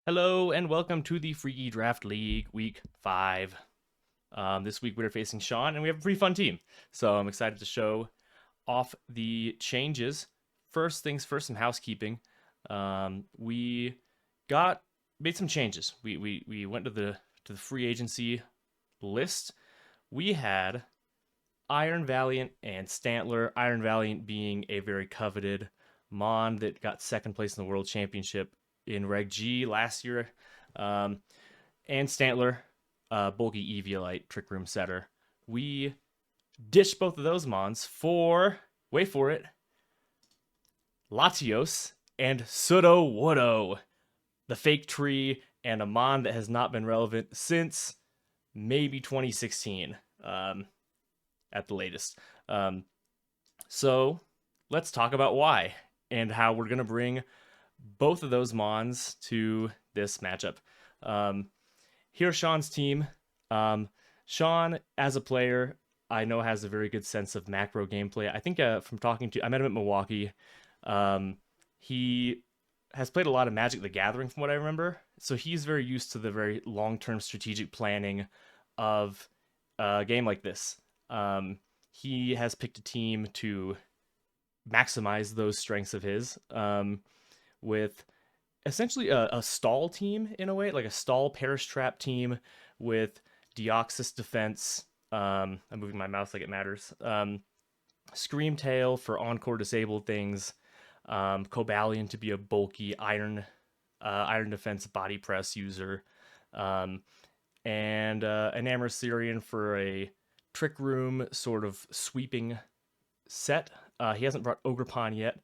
Hello and welcome to the Freaky Draft League Week 5. This week we're facing Sean and we have a pretty fun team. So I'm excited to show off the changes. First things first, some housekeeping. We got made some changes. We went to the free agency list. We had Iron Valiant and Stantler. Iron Valiant being a very coveted Mon that got second place in the World Championship in Reg G last year. Um, and Stantler, bulky Eviolite, Trick Room Setter. We ditched both of those Mons for, wait for it, Latios and Sudowoodo, the fake tree, and a Mon that has not been relevant since maybe 2016 at the latest. So let's talk about why and how we're going to bring both of those Mons to this matchup. Here's Sean's team. Sean, as a player, I know has a very good sense of macro gameplay. I think from talking to, I met him at Milwaukee. He has played a lot of Magic the Gathering from what I remember. So he's very used to the very long-term strategic planning of a game like this. He has picked a team to maximize those strengths of his. With essentially a stall team in a way, like a stall Perish Trap team with Deoxys defense. I'm moving my mouse like it matters. Screamtail for encore disabled things. Cobalion to be a bulky iron defense body press user. And an Amercyrian for a Trick Room sort of sweeping set. He hasn't brought Ogrepon yet.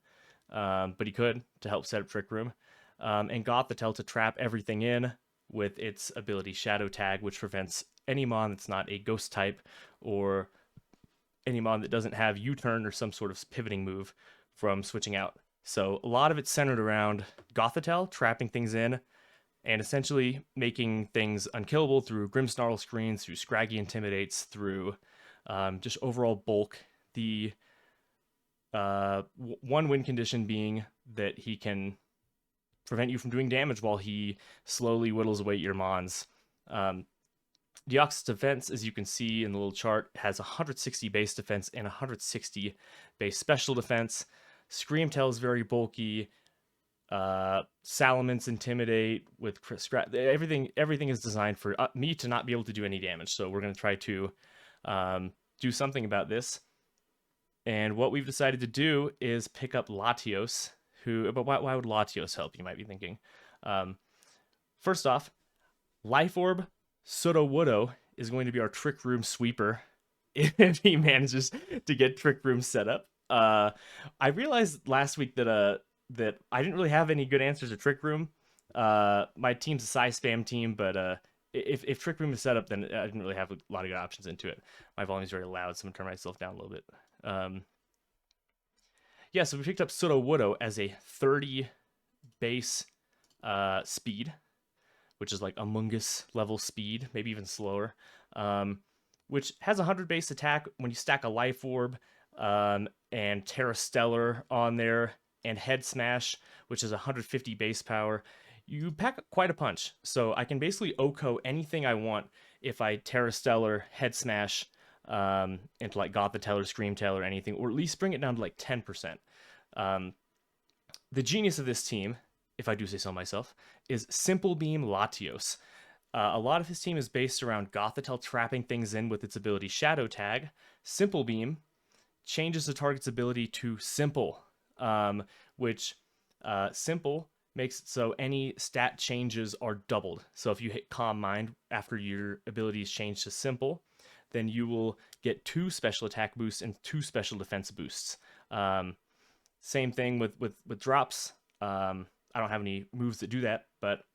But he could to help set up Trick Room. And Gothitelle to trap everything in with its ability Shadow Tag, which prevents any Mon that's not a Ghost type or any Mon that doesn't have U-turn or some sort of pivoting move from switching out. So a lot of it's centered around Gothitelle trapping things in and essentially making things unkillable through Grimmsnarl screens, through Scraggy Intimidates, through just overall bulk. The one win condition being that he can prevent you from doing damage while he slowly whittles away your Mons. Deoxys defense, as you can see in the little chart, has 160 base defense and 160 base special defense. Screamtail is very bulky. Salamence intimidate with everything is designed for me to not be able to do any damage. So we're going to try to do something about this. And what we've decided to do is pick up Latios, but why would Latios help, you might be thinking. First off, Life Orb Sudowoodo is going to be our Trick Room sweeper if he manages to get Trick Room set up. I realized last week that I didn't really have any good answers to Trick Room. My team's a size spam team, but if Trick Room is set up, then I didn't really have a lot of good options into it. My volume's very loud, so I'm gonna turn myself down a little bit. Yeah, so we picked up Sudowoodo as a 30 base speed, which is like Among Us level speed, maybe even slower, which has 100 base attack when you stack a Life Orb and Terra Stellar on there, and Head Smash, which is 150 base power. You pack quite a punch, so I can basically OHKO anything I want if I Terra Stellar, Head Smash, into like Gothitelle or Screamtail or anything, or at least bring it down to like 10%. The genius of this team, if I do say so myself, is Simple Beam Latios. A lot of his team is based around Gothitelle trapping things in with its ability Shadow Tag. Simple Beam changes the target's ability to Simple, which Simple makes it so any stat changes are doubled. So if you hit Calm Mind after your abilities change to Simple, then you will get 2 special attack boosts and 2 special defense boosts. Same thing with drops. I don't have any moves that do that, but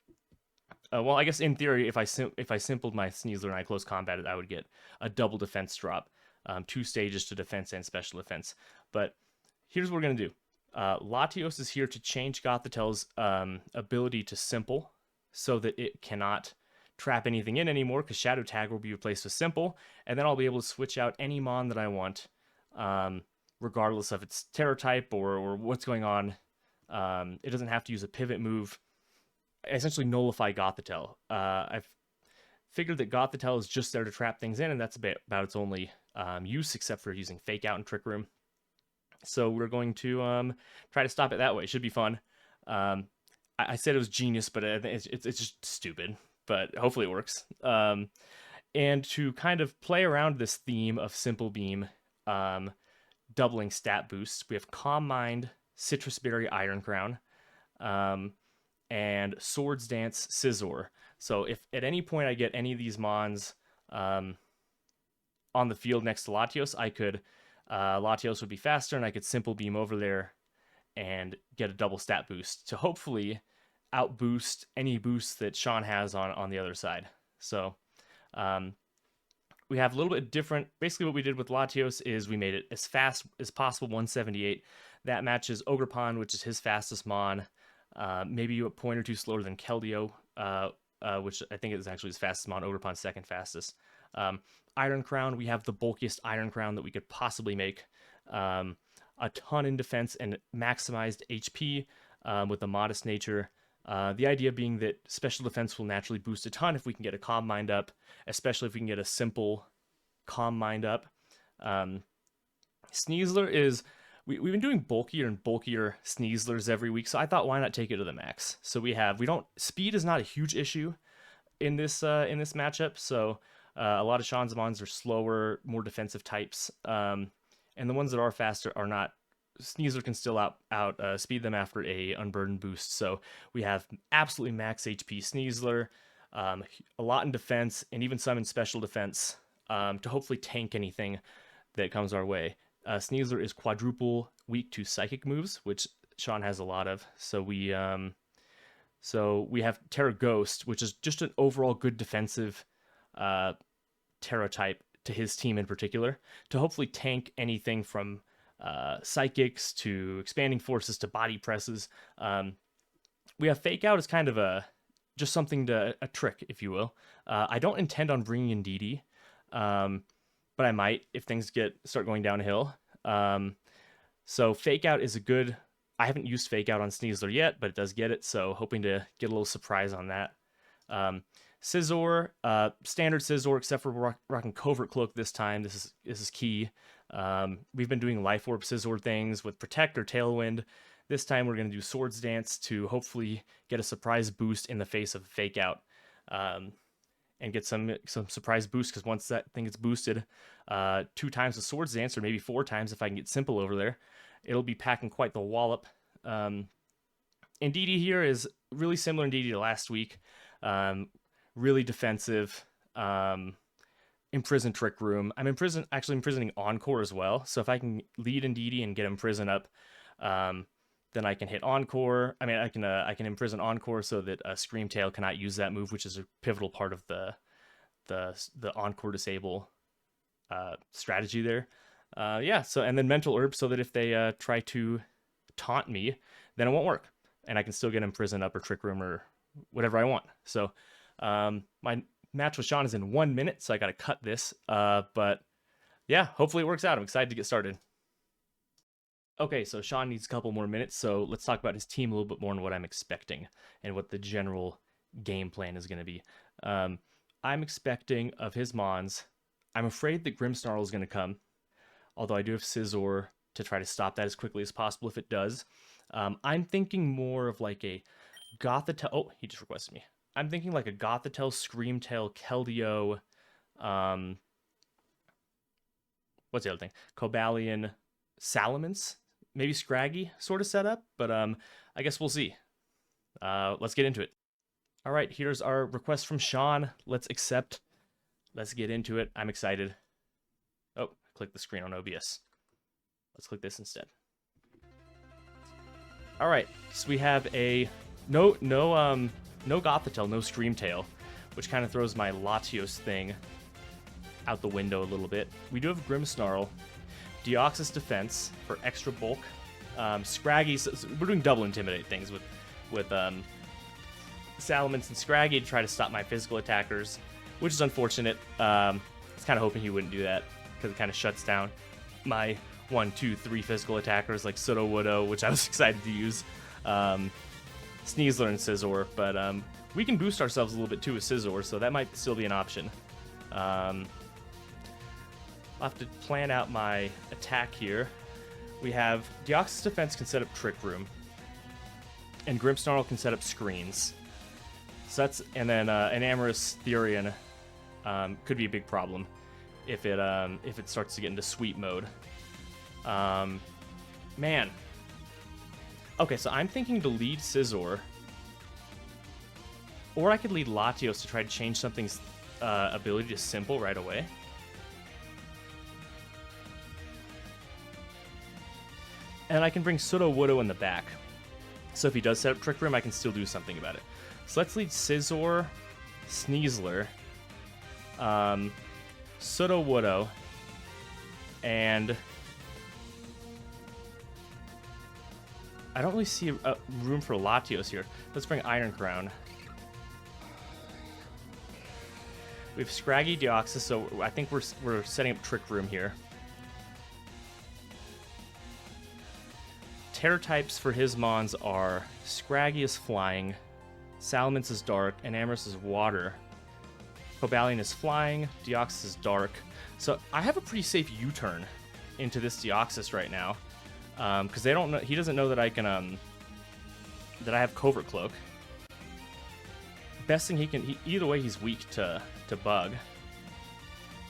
well, I guess in theory, if I simpled my Sneasler and I close combat, I would get a double defense drop, 2 stages to defense and special defense. But here's what we're gonna do. Latios is here to change Gothitelle's ability to Simple so that it cannot trap anything in anymore, because Shadow Tag will be replaced with Simple, and then I'll be able to switch out any Mon that I want, regardless of its Terror type or what's going on. It doesn't have to use a pivot move. essentially nullify Gothitelle. I've figured that Gothitelle is just there to trap things in, and that's about its only use, except for using Fake Out and Trick Room. So we're going to try to stop it that way. It should be fun. I said it was genius, but it's just stupid. But hopefully it works. And to kind of play around this theme of Simple Beam doubling stat boosts, we have Calm Mind, Citrus Berry, Iron Crown, and Swords Dance, Scizor. So if at any point I get any of these mons on the field next to Latios, I could Latios would be faster, and I could Simple Beam over there and get a double stat boost to hopefully outboost any boosts that Sean has on the other side. So we have a little bit different. Basically, what we did with Latios is we made it as fast as possible, 178. That matches Ogerpon, which is his fastest mon. Maybe a point or two slower than Keldeo, which I think is actually his fastest mon. Ogerpon's second fastest. Iron Crown, we have the bulkiest Iron Crown that we could possibly make. A ton in defense and maximized HP with a modest nature. The idea being that special defense will naturally boost a ton if we can get a Calm Mind up, especially if we can get a simple Calm Mind up. Sneasler is... We've been doing bulkier and bulkier Sneaslers every week, so I thought, why not take it to the max? So speed is not a huge issue in this matchup, so a lot of Sean's mons are slower, more defensive types, and the ones that are faster are not. Sneasler can still out speed them after a unburdened boost, so we have absolutely max HP Sneasler, a lot in defense, and even some in special defense to hopefully tank anything that comes our way. Sneasler is quadruple weak to psychic moves, which Sean has a lot of. So we have Terra Ghost, which is just an overall good defensive Terra type to his team in particular, to hopefully tank anything from psychics to expanding forces to body presses. We have Fake Out as kind of a trick, if you will. I don't intend on bringing in DD. But I might if things start going downhill. So Fake Out is a good... I haven't used Fake Out on Sneasler yet, but it does get it, so hoping to get a little surprise on that. Scizor, standard Scizor, except for rocking Covert Cloak this time. This is key. We've been doing Life Orb Scizor things with Protect or Tailwind. This time we're going to do Swords Dance to hopefully get a surprise boost in the face of Fake Out. And get some surprise boost, because once that thing gets boosted 2 times the Swords Dance, or maybe 4 times if I can get Simple over there, it'll be packing quite the wallop. And DD here is really similar in DD to last week. Really defensive. Imprison Trick Room. I'm actually imprisoning Encore as well, so if I can lead in DD and get Imprison up, then I can hit Encore. I mean, I can imprison Encore so that Screamtail cannot use that move, which is a pivotal part of the Encore disable strategy there. So and then Mental Herb so that if they try to taunt me, then it won't work, and I can still get Imprison up or Trick Room or whatever I want. So my match with Sean is in 1 minute, so I got to cut this. But yeah, hopefully it works out. I'm excited to get started. Okay, so Sean needs a couple more minutes, so let's talk about his team a little bit more and what I'm expecting and what the general game plan is going to be. I'm expecting of his mons, I'm afraid that Grimmsnarl is going to come, although I do have Scizor to try to stop that as quickly as possible if it does. I'm thinking more of like a Gothitelle... Oh, he just requested me. I'm thinking like a Gothitelle, Screamtail, Keldeo, what's the other thing? Cobalion, Salamence, maybe Scraggy sort of setup, but I guess we'll see. Let's get into it. All right, here's our request from Sean. Let's accept. Let's get into it. I'm excited. Oh, click the screen on OBS. Let's click this instead. All right, so we have a no Gothitelle, no Screamtail, which kind of throws my Latios thing out the window a little bit. We do have Grimmsnarl, Deoxys Defense for extra bulk, Scraggy. So we're doing double Intimidate things with Salamence and Scraggy to try to stop my physical attackers, which is unfortunate. I was kind of hoping he wouldn't do that because it kind of shuts down my 1, 2, 3 physical attackers like Sudowoodo, which I was excited to use. Sneasler and Scizor, but we can boost ourselves a little bit too with Scizor, so that might still be an option. I'll have to plan out my attack here. We have Deoxys Defense can set up Trick Room, and Grimmsnarl can set up screens. So that's, and then an Amorous Therian could be a big problem if it starts to get into sweep mode. Man. Okay, so I'm thinking to lead Scizor, or I could lead Latios to try to change something's ability to simple right away. And I can bring Sudowoodo in the back. So if he does set up Trick Room, I can still do something about it. So let's lead Scizor, Sneasler, Sudowoodo, and I don't really see room for Latios here. Let's bring Iron Crown. We have Scraggy, Deoxys, so I think we're setting up Trick Room here. Terror types for his Mons are Scraggy is Flying, Salamence is Dark, and Amorous is Water. Cobalion is Flying, Deoxys is Dark. So I have a pretty safe U-turn into this Deoxys right now, because they don't know. He doesn't know that I can that I have Covert Cloak. Best thing he can. Either way, he's weak to Bug.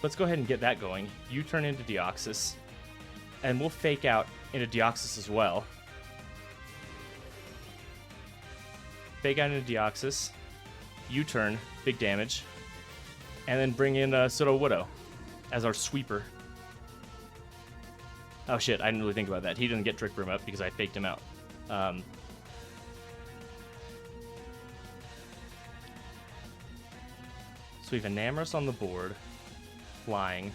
Let's go ahead and get that going. U-turn into Deoxys, and we'll fake out into Deoxys as well. Fake out into Deoxys, U-turn, big damage, and then bring in Sudowoodo as our sweeper. Oh shit, I didn't really think about that. He didn't get Trick Room up because I faked him out. So we have Enamorous on the board, Flying.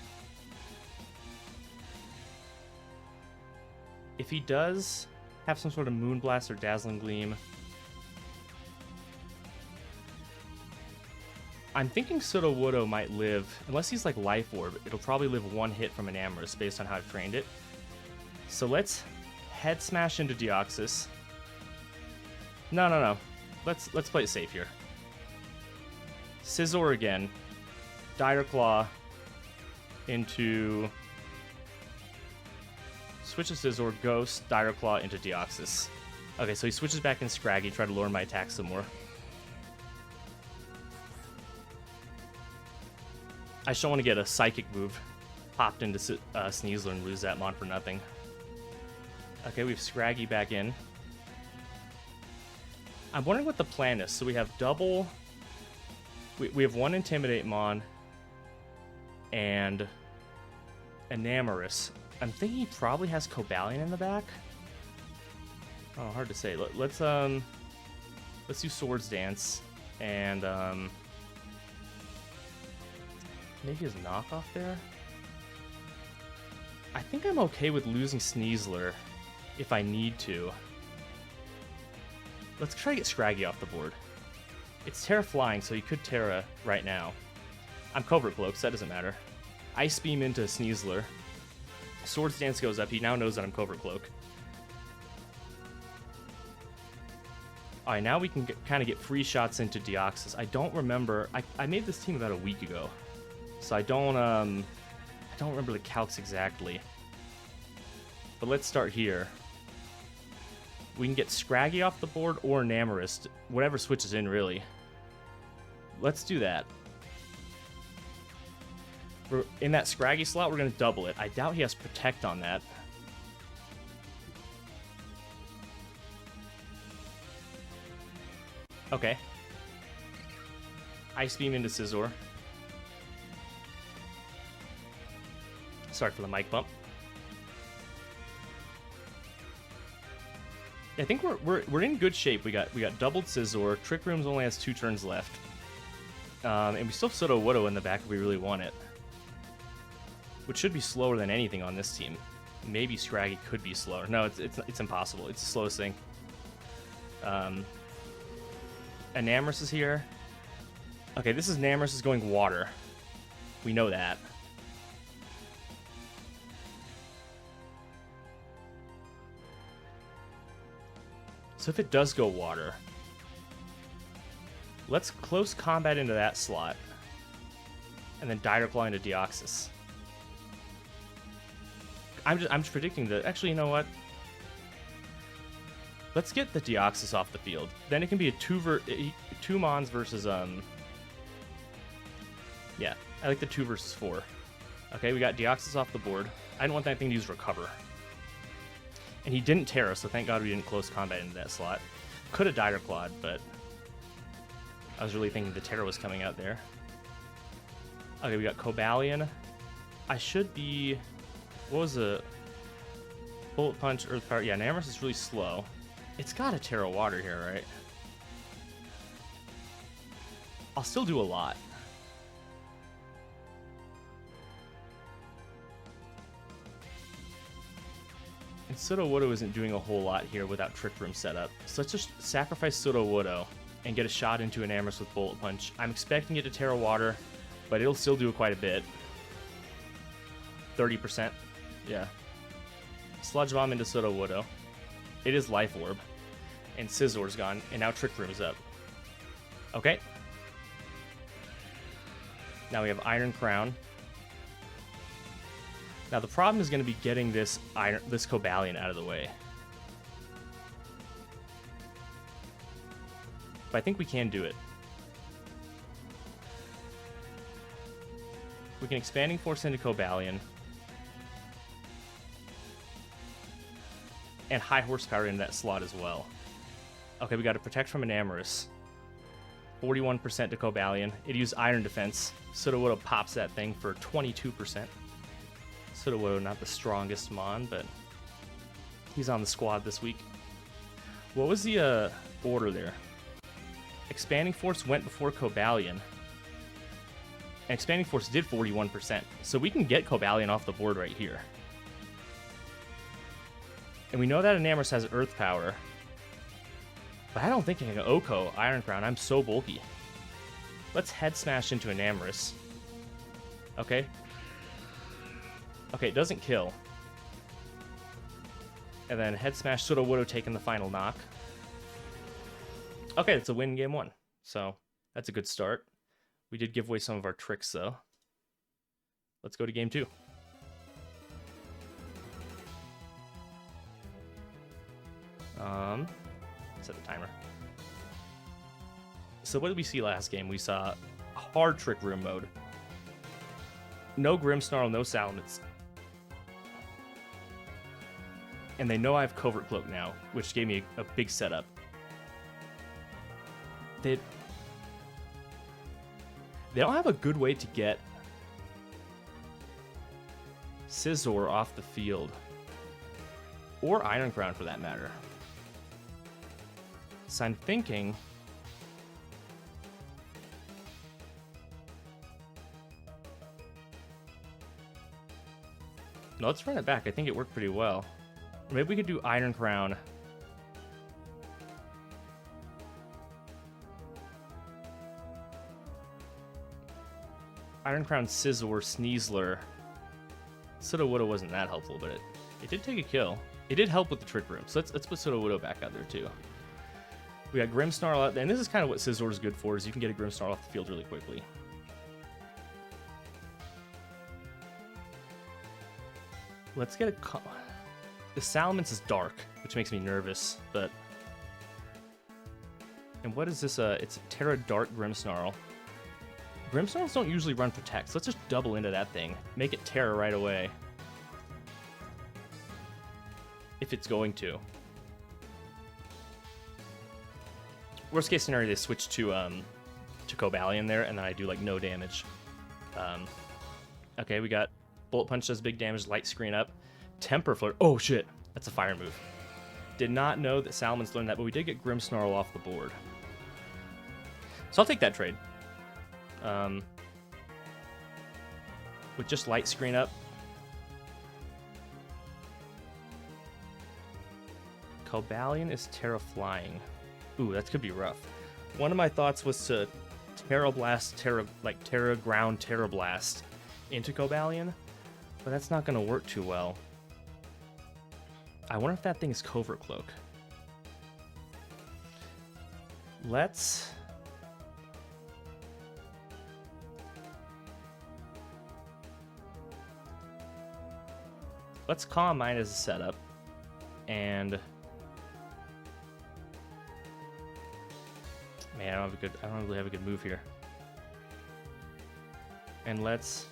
If he does have some sort of Moonblast or Dazzling Gleam, I'm thinking Sudowoodo might live, unless he's like Life Orb, it'll probably live one hit from Enamorous based on how I've trained it. So let's Head Smash into Deoxys. No. Let's play it safe here. Scizor again. Dire Claw into... Switch to Scizor, Ghost, Dire Claw into Deoxys. Okay, so he switches back in Scraggy, try to lower my attack some more. I just don't want to get a Psychic move popped into Sneasler and lose that Mon for nothing. Okay, we have Scraggy back in. I'm wondering what the plan is. So we have double... We have one Intimidate Mon and Enamorous. I'm thinking he probably has Cobalion in the back. Oh, hard to say. Let's do Swords Dance and maybe his knockoff there. I think I'm okay with losing Sneasler if I need to. Let's try to get Scraggy off the board. It's Terra Flying, so he could Terra right now. I'm Covert Cloak, so that doesn't matter. Ice Beam into Sneasler. Swords Dance goes up. He now knows that I'm Covert Cloak. Alright, now we can kind of get free shots into Deoxys. I don't remember... I made this team about a week ago. So I don't remember the calcs exactly. But let's start here. We can get Scraggy off the board or Enamorous. Whatever switches in, really. Let's do that. In that Scraggy slot, we're going to double it. I doubt he has Protect on that. Okay. Ice Beam into Scizor. Sorry for the mic bump. I think we're in good shape. We got doubled Scizor. Trick Rooms only has 2 turns left, and we still have Sudowoodo in the back if we really want it, which should be slower than anything on this team. Maybe Scraggy could be slower. No, it's impossible. It's the slowest thing. Enamorous is here. Okay, this is Enamorous is going Water. We know that. So if it does go Water, Let's close combat into that slot. And then Dire Claw into Deoxys. I'm just predicting that. Actually, you know what? Let's get the Deoxys off the field. Then it can be a two Mons versus yeah, I like the 2 versus 4. Okay, we got Deoxys off the board. I didn't want that thing to use Recover. And he didn't Terra, so thank God we didn't close combat into that slot. Could have Dire Clawed, but I was really thinking the Terra was coming out there. Okay, we got Cobalion. I should be... What was the... Bullet Punch, Earth Power. Yeah, Namorous is really slow. It's got a Terra Water here, right? I'll still do a lot. And Sudowoodo isn't doing a whole lot here without Trick Room set up. So let's just sacrifice Sudowoodo and get a shot into an Namorous with Bullet Punch. I'm expecting it to Terra Water, but it'll still do quite a bit. 30%. Yeah. Sludge Bomb into Sudowoodo. It is Life Orb. And Scizzor's gone. And now Trick Room is up. Okay. Now we have Iron Crown. Now the problem is going to be getting this Cobalion out of the way. But I think we can do it. We can Expanding Force into Cobalion. And High Horsepower in that slot as well. Okay, we got to Protect from an Namorous. 41% to Cobalion. It used Iron Defense. Sudowoodo pops that thing for 22%. Sudowoodo not the strongest Mon, but he's on the squad this week. What was the order there? Expanding Force went before Cobalion. And Expanding Force did 41%. So we can get Cobalion off the board right here. And we know that Namorous has Earth Power. But I don't think I can Oko Iron Crown. I'm so bulky. Let's Head Smash into a Namorous. Okay. Okay, it doesn't kill. And then Head Smash, Sudowoodo taking the final knock. Okay, it's a win game 1. So that's a good start. We did give away some of our tricks, though. Let's go to game 2. Set the timer. So what did we see last game? We saw hard Trick Room mode. No Grimmsnarl, no Salamence. And they know I have Covert Cloak now, which gave me a big setup. They don't have a good way to get Scizzor off the field. Or Iron Crown, for that matter. So I'm thinking... No, let's run it back. I think it worked pretty well. Maybe we could do Iron Crown. Iron Crown, Scizzor, Sneasler. Sudowoodo wasn't that helpful, but it did take a kill. It did help with the Trick Room, so let's put Sudowoodo back out there too. We got Grimmsnarl out there, and this is kind of what Scizzor is good for, is you can get a Grimmsnarl off the field really quickly. Let's get a... The Salamence is dark, which makes me nervous, but... And what is this? It's Terra Dark Grimmsnarl. Grimmsnarls don't usually run Protect, so let's just double into that thing. Make it Terra right away. If it's going to. Worst case scenario, they switch to Cobalion there, and then I do like no damage. Okay, we got Bullet Punch does big damage, Light Screen up. Temper Flirt. Oh shit, that's a fire move. Did not know that Salamence learned that, but we did get Grimmsnarl off the board. So I'll take that trade. With just Light Screen up. Cobalion is Terra Flying. Ooh, that could be rough. One of my thoughts was to Terra Blast, Terra Ground, Terra Blast into Cobalion, but that's not going to work too well. I wonder if that thing is Covert Cloak. Let's let's Calm Mind as a setup. And man, I don't really have a good move here. And let's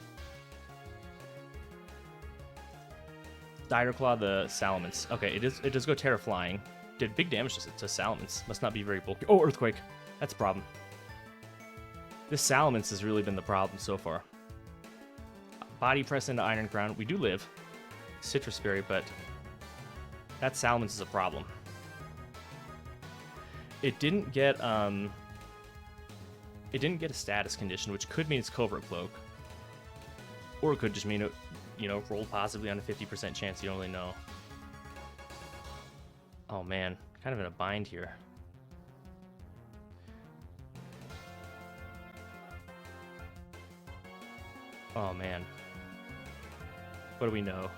Dire Claw the Salamence. Okay, it does go Terra Flying. Did big damage to Salamence. Must not be very bulky. Oh, Earthquake. That's a problem. This Salamence has really been the problem so far. Body Press into Iron Crown. We do live. Citrus Berry, but that Salamence is a problem. It didn't get a status condition, which could mean it's Covert Cloak. Or it could just mean it, rolled positively on a 50% chance. You don't really know. Oh man, kind of in a bind here. Oh man. What do we know?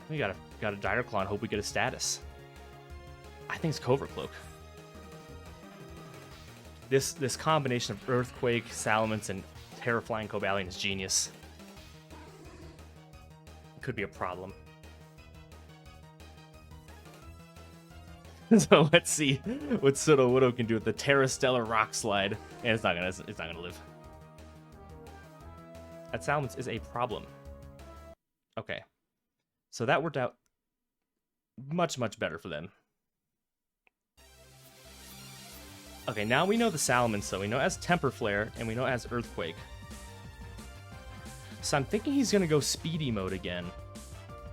We got a Dire Claw and hope we get a status. I think it's Covert Cloak. This combination of Earthquake, Salamence, and Terra Flying Cobalion is genius. Could be a problem. So let's see what Sudowoodo can do with the Terra Stellar Rock Slide, and it's not gonna live. That Salamence is a problem. Okay, so that worked out much better for them. Okay, now we know the Salamence, so we know it has Temper Flare, and we know it has Earthquake. So I'm thinking he's gonna go Speedy Mode again,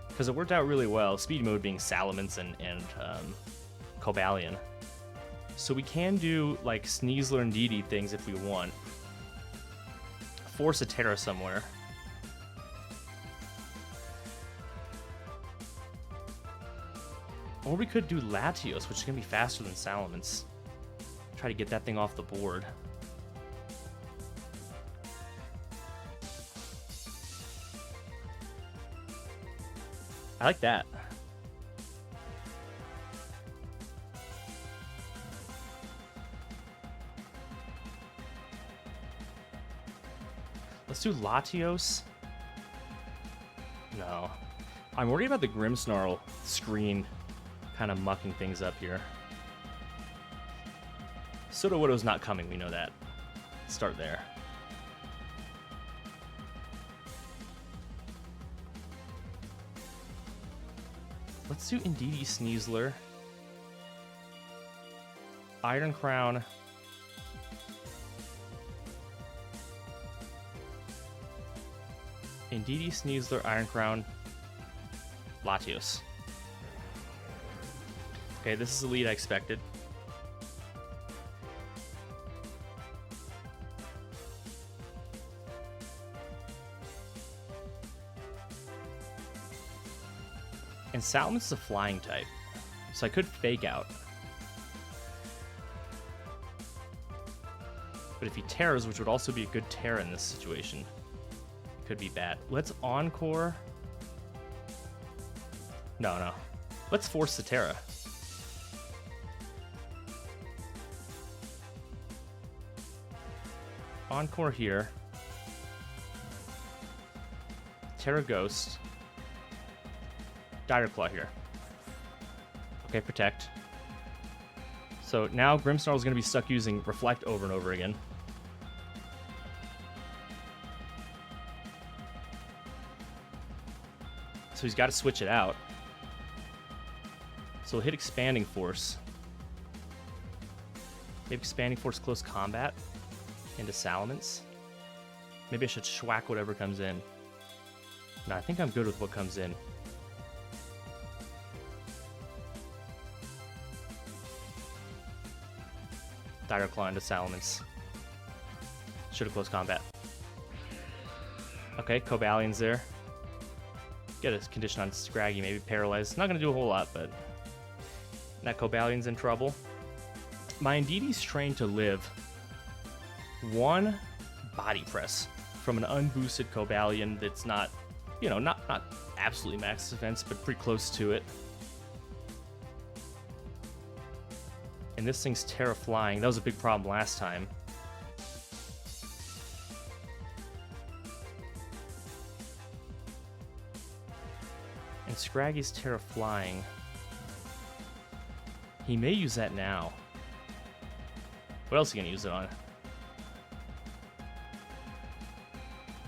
because it worked out really well. Speedy Mode being Salamence and Cobalion. So we can do like Sneasler and DD things if we want. Force a Terra somewhere. Or we could do Latios, which is going to be faster than Salamence. Try to get that thing off the board. I like that. Let's do Latios. No. I'm worried about the Grimmsnarl screen kind of mucking things up here. Sudowoodo's not coming, we know that. Start there. Let's do Indeedee Sneasler. Iron Crown. Indeedee Sneasler, Iron Crown, Latios. Okay, this is the lead I expected. And Salamence is a flying type, so I could Fake Out. But if he Terras, which would also be a good Terra in this situation, it could be bad. Let's Encore. No. Let's force the Terra. Encore here. Terra Ghost. Dire Claw here. Okay, Protect. So now Grimmsnarl is going to be stuck using Reflect over and over again. So he's got to switch it out. So we'll hit Expanding Force. Maybe Expanding Force Close Combat into Salamence. Maybe I should schwack whatever comes in. No, I think I'm good with what comes in. Dire Claw into Salamence. Should have close combat. Okay, Cobalion's there. Get a condition on Scraggy, maybe Paralyzed. Not going to do a whole lot, but that Cobalion's in trouble. My Indeedee's trained to live one Body Press from an unboosted Cobalion that's not, you know, not absolutely max defense, but pretty close to it. And this thing's Terra Flying. That was a big problem last time. And Scraggy's Terra Flying. He may use that now. What else is he gonna use it on?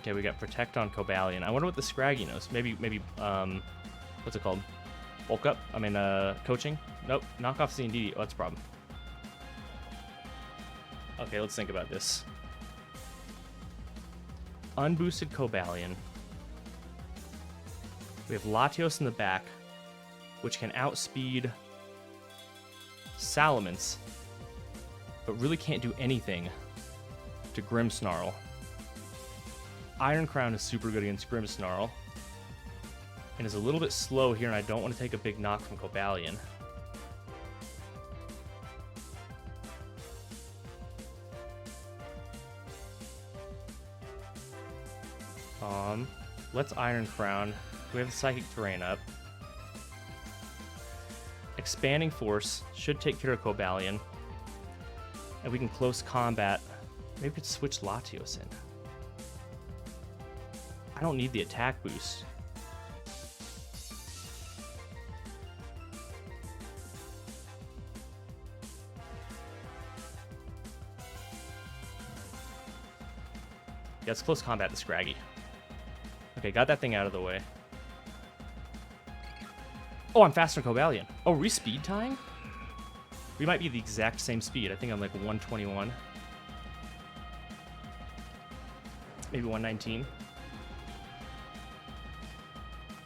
Okay, we got Protect on Cobalion. I wonder what the Scraggy knows. Maybe, what's it called? Bulk Up? I mean, Coaching? Nope. Knock off C&D. Oh, that's a problem. Okay, let's think about this. Unboosted Cobalion. We have Latios in the back, which can outspeed Salamence, but really can't do anything to Grimmsnarl. Iron Crown is super good against Grimmsnarl, and is a little bit slow here, and I don't want to take a big knock from Cobalion. Let's Iron Crown. We have the Psychic Terrain up. Expanding Force should take care of Cobalion. And we can close combat. Maybe we could switch Latios in. I don't need the attack boost. Yeah, let's close combat the Scraggy. Okay, got that thing out of the way. Oh, I'm faster than Cobalion. Oh, are we speed tying? We might be the exact same speed. I think I'm like 121. Maybe 119.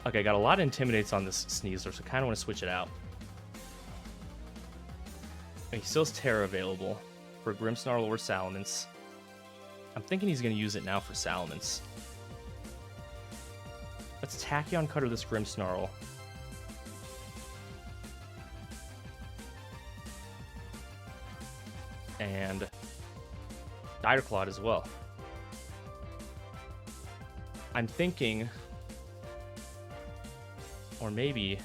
Okay, got a lot of Intimidates on this Sneasler, so I kind of want to switch it out. And he still has Terra available for Grimmsnarl or Salamence. I'm thinking he's going to use it now for Salamence. Let's Tachyon Cutter this Grimmsnarl. And Dire Clawed as well. I'm thinking, or maybe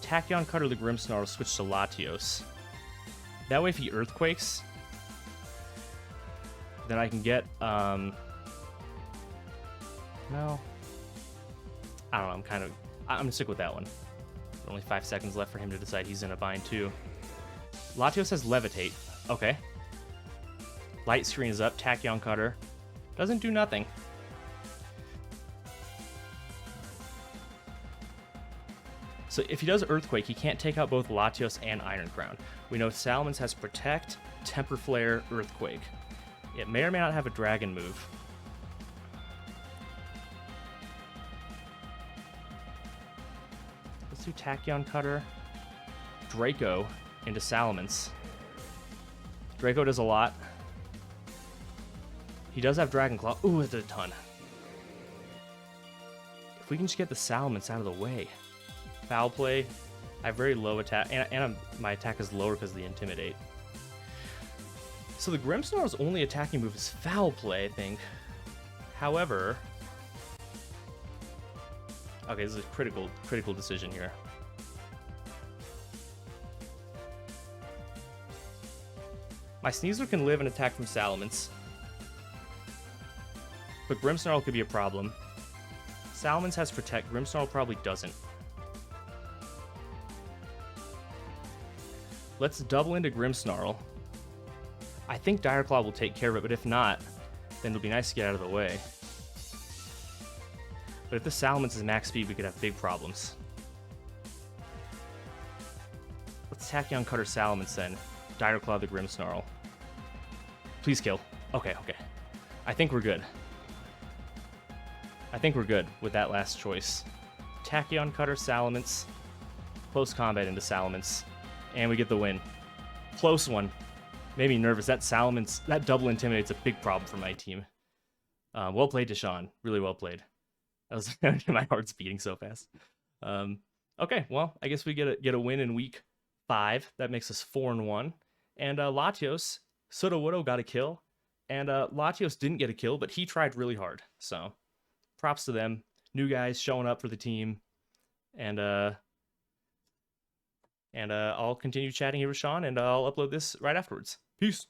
Tachyon Cutter the Grimmsnarl, switch to Latios. That way if he Earthquakes, then I can get, no. I don't know, I'm gonna stick with that one. Only 5 seconds left for him to decide he's in a bind too. Latios has Levitate. Okay. Light Screen is up. Tachyon Cutter. Doesn't do nothing. So if he does Earthquake, he can't take out both Latios and Iron Crown. We know Salamence has Protect, Temper Flare, Earthquake. It may or may not have a Dragon move. Let's do Tachyon Cutter. Draco into Salamence. Draco does a lot. He does have Dragon Claw. Ooh, it's a ton. If we can just get the Salamence out of the way. Foul Play. I have very low attack, and my attack is lower because of the Intimidate. So the Grimmsnarl's only attacking move is Foul Play, I think. However... Okay, this is a critical decision here. My Sneasler can live and attack from Salamence. But Grimmsnarl could be a problem. Salamence has Protect, Grimmsnarl probably doesn't. Let's double into Grimmsnarl. I think Dire Claw will take care of it, but if not, then it'll be nice to get out of the way. But if the Salamence is max speed, we could have big problems. Let's Tachyon Cutter Salamence then. Dire Claw the Grimmsnarl. Please kill. Okay. I think we're good. I think we're good with that last choice. Tachyon Cutter Salamence. Close combat into Salamence. And we get the win. Close one. Made me nervous. That Salamence, that double Intimidate's a big problem for my team. Well played, Deshaun. Really well played. That was my heart's beating so fast. Okay, well, I guess we get a win in week 5. That makes us 4-1. And Latios, Sudowoodo got a kill. And Latios didn't get a kill, but he tried really hard. So props to them. New guys showing up for the team. And And I'll continue chatting here with Sean, and I'll upload this right afterwards. Peace.